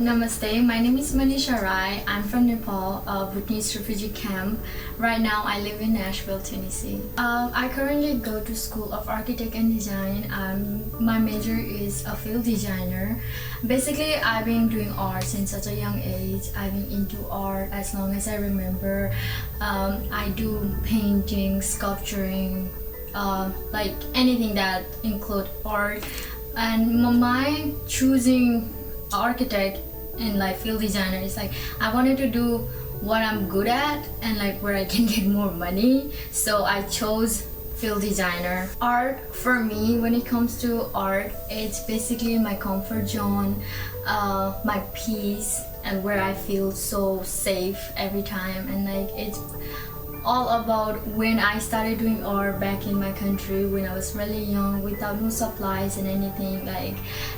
Namaste, my name is Manisha Rai. I'm from Nepal, Bhutanese refugee camp. Right now I live in Nashville, Tennessee. I currently go to School of Architect and Design. My major is a field designer. Basically, I've been doing art since such a young age. I've been into art as long as I remember. I do painting, sculpturing, like anything that include art. And my choosing architect and like field designer is like I wanted to do what I'm good at and like where I can get more money, so I chose field designer. Art for me, when it comes to art, it's basically my comfort zone, my peace, and where I feel so safe every time. And like it's all about when I started doing art back in my country when I was really young without no supplies and anything, like,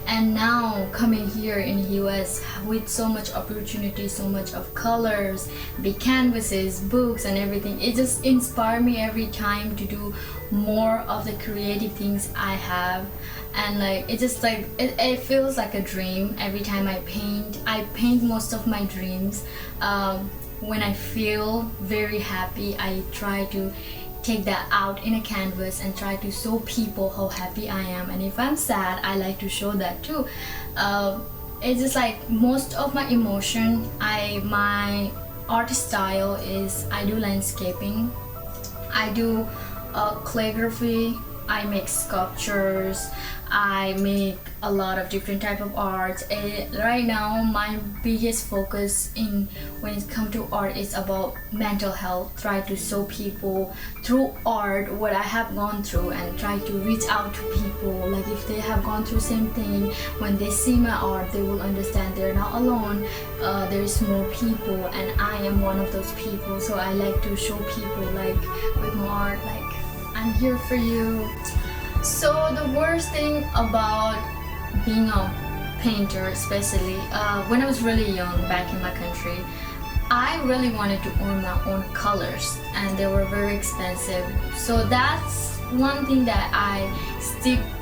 and now coming here in US with so much opportunity, so much of colors, big canvases, books and everything. It just inspires me every time to do more of the creative things I have. And like it just like it feels like a dream every time I paint most of my dreams. When I feel very happy, I try to take that out in a canvas and try to show people how happy I am. And if I'm sad, I like to show that too. It's just like most of my emotion, my art style is I do landscaping, I do calligraphy, I make sculptures, I make a lot of different type of art. Right now my biggest focus in when it comes to art is about mental health. Try to show people through art what I have gone through and try to reach out to people, like if they have gone through same thing, when they see my art they will understand they're not alone. There's more people and I am one of those people, so I like to show people like with my art, like I'm here for you. So the worst thing about being a painter, especially when I was really young back in my country, I really wanted to own my own colors and they were very expensive. So that's one thing that I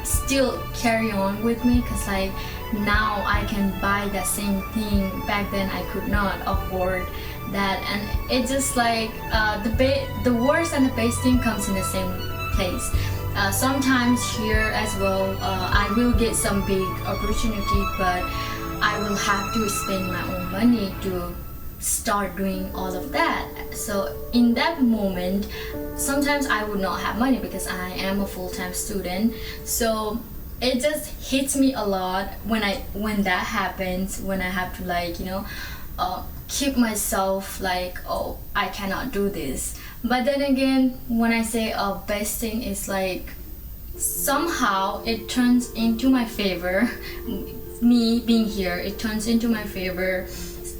still carry on with me, because like now I can buy that same thing. Back then I could not afford that, and it just like the worst and the best thing comes in the same place. Sometimes here as well, I will get some big opportunity, but I will have to spend my own money to start doing all of that. So in that moment, sometimes I would not have money because I am a full-time student. So it just hits me a lot when that happens, when I have to like keep myself like, oh, I cannot do this. But then again, when I say best thing is like somehow it turns into my favor. Me being here, it turns into my favor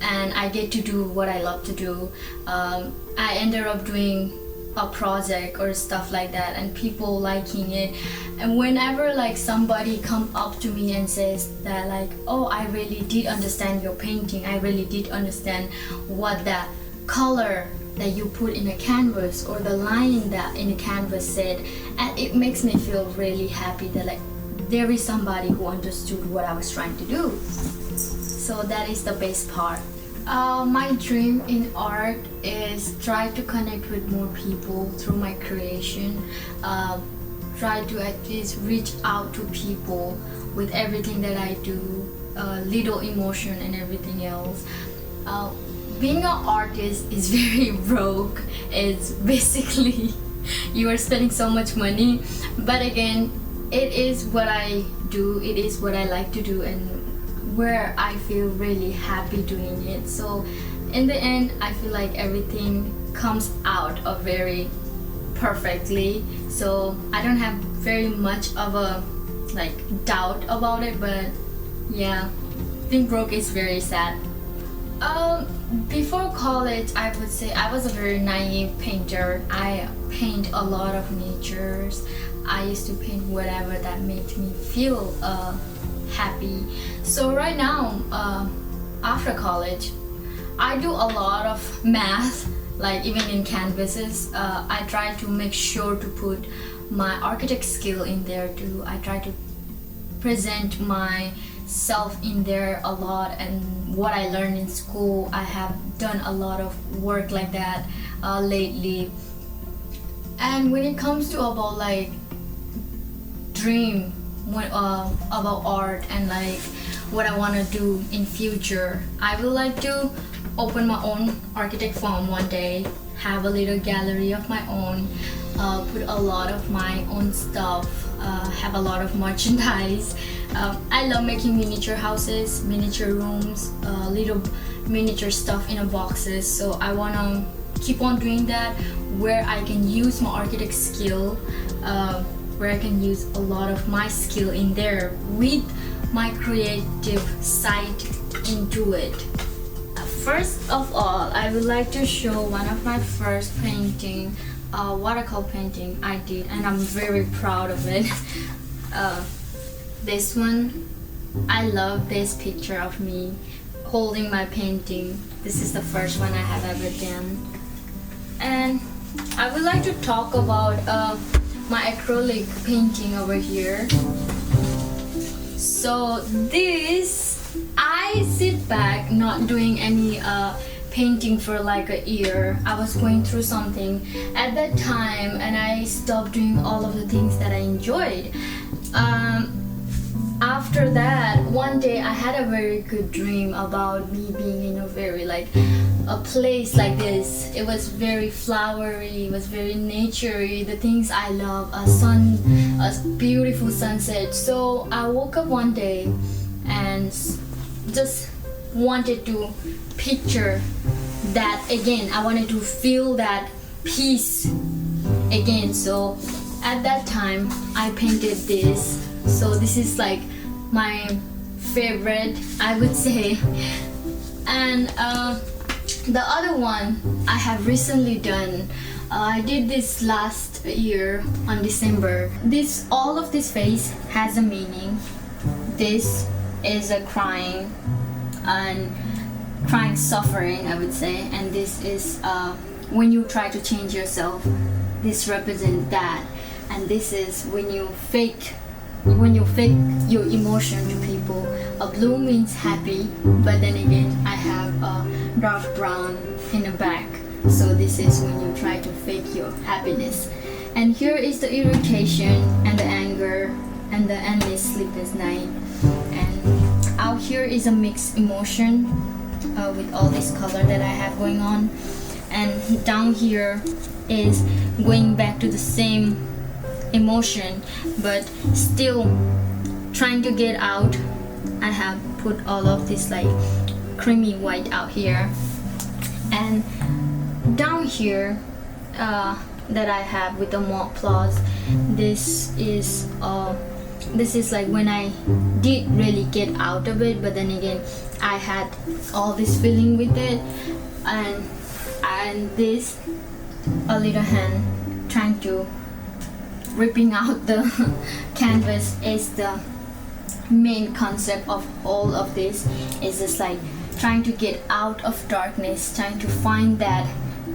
and I get to do what I love to do. I ended up doing a project or stuff like that and people liking it, and whenever like somebody come up to me and says that like, oh, I really did understand your painting, I really did understand what that color that you put in a canvas or the line that in a canvas said, and it makes me feel really happy that like there is somebody who understood what I was trying to do. So that is the best part. My dream in art is try to connect with more people through my creation. Try to at least reach out to people with everything that I do, little emotion and everything else. Being an artist is very broke. It's basically you are spending so much money, but again, it is what I do, it is what I like to do, and where I feel really happy doing it. So in the end, I feel like everything comes out of very perfectly, so I don't have very much of a like doubt about it. But yeah, being broke is very sad. Before college, I would say I was a very naive painter. I paint a lot of natures. I used to paint whatever that made me feel happy. So right now, after college, I do a lot of math, like even in canvases. I try to make sure to put my architect skill in there too. I try to present my myself in there a lot, and what I learned in school, I have done a lot of work like that lately. And when it comes to about like dream about art and like what I want to do in future, I would like to open my own architect firm one day, have a little gallery of my own, put a lot of my own stuff, have a lot of merchandise. I love making miniature houses, miniature rooms, little miniature stuff in a boxes. So I want to keep on doing that, where I can use my architect skill, where I can use a lot of my skill in there with my creative side into it. First of all, I would like to show one of my first painting, watercolor painting I did, and I'm very proud of it. This one, I love this picture of me holding my painting. This is the first one I have ever done. And I would like to talk about my acrylic painting over here. So this, I sit back not doing any painting for like a year. I was going through something at that time, and I stopped doing all of the things that I enjoyed. After that, one day I had a very good dream about me being in a very like a place like this. It was very flowery, it was very naturey, the things I love, a beautiful sunset. So I woke up one day and just wanted to picture that again. I wanted to feel that peace again. So at that time I painted this. So this is like my favorite, I would say. And the other one I have recently done, I did this last year on December. All of this face has a meaning. This is a crying and crying suffering, I would say, and this is when you try to change yourself. This represents that, and this is when you fake your emotion to people. A blue means happy, but then again I have a dark brown in the back, so this is when you try to fake your happiness. And here is the irritation and the anger and the endless sleepless night. And out here is a mixed emotion with all this color that I have going on. And down here is going back to the same emotion, but still trying to get out. I have put all of this like creamy white out here, and down here that I have with the mauve plus, this is like when I did really get out of it, but then again I had all this feeling with it. And this, a little hand trying to ripping out the canvas, is the main concept of all of this. Is just like trying to get out of darkness, trying to find that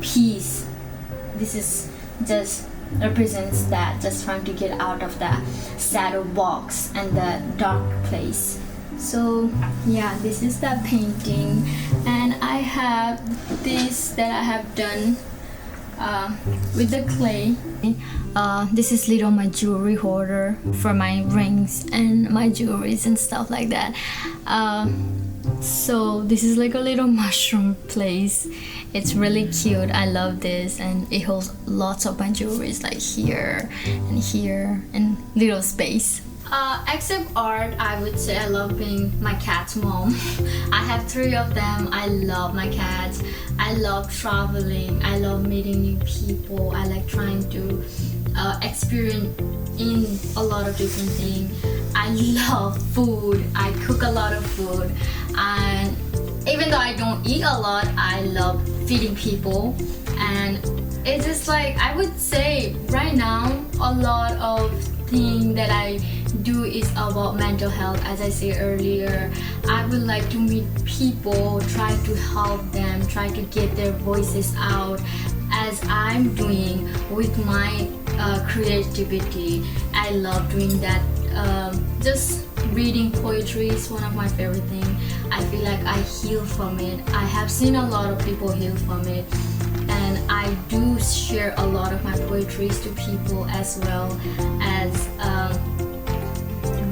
peace. This is just represents that, just trying to get out of that shadow box and the dark place. So yeah, this is that painting. And I have this that I have done with the clay. This is little my jewelry holder for my rings and my jewelries and stuff like that. So this is like a little mushroom place. It's really cute. I love this, and it holds lots of my jewelries like here and little space. Except art, I would say I love being my cat's mom. I have 3 of them. I love my cats. I love traveling. I love meeting new people. I like trying to experience in a lot of different things. I love food. I cook a lot of food, and even though I don't eat a lot, I love feeding people. And it's just like, I would say right now a lot of things that I do is about mental health. As I said earlier, I would like to meet people, try to help them, try to get their voices out, as I'm doing with my creativity. I love doing that just reading poetry is one of my favorite things. I feel like I heal from it. I have seen a lot of people heal from it, and I do share a lot of my poetries to people, as well as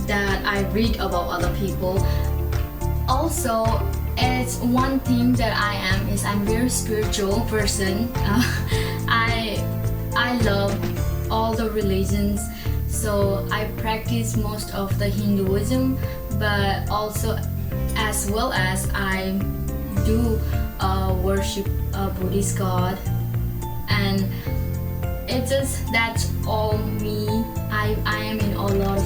that I read about other people. Also, it's one thing that I am is I'm very spiritual person. I love all the religions, so I practice most of the Hinduism, but also as well as I do worship a Buddhist god, and it's just that's all me. I am in a lot of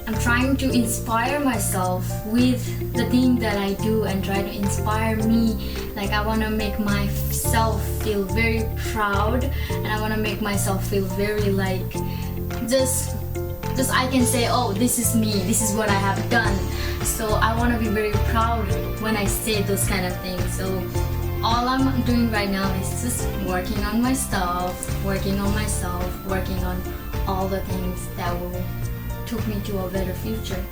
I'm trying to inspire myself with the thing that I do and try to inspire me. Like I want to make myself feel very proud, and I want to make myself feel very like just I can say, oh, this is me, this is what I have done. So I want to be very proud when I say those kind of things. So all I'm doing right now is just working on my stuff, working on myself, working on all the things that will took me to a better future.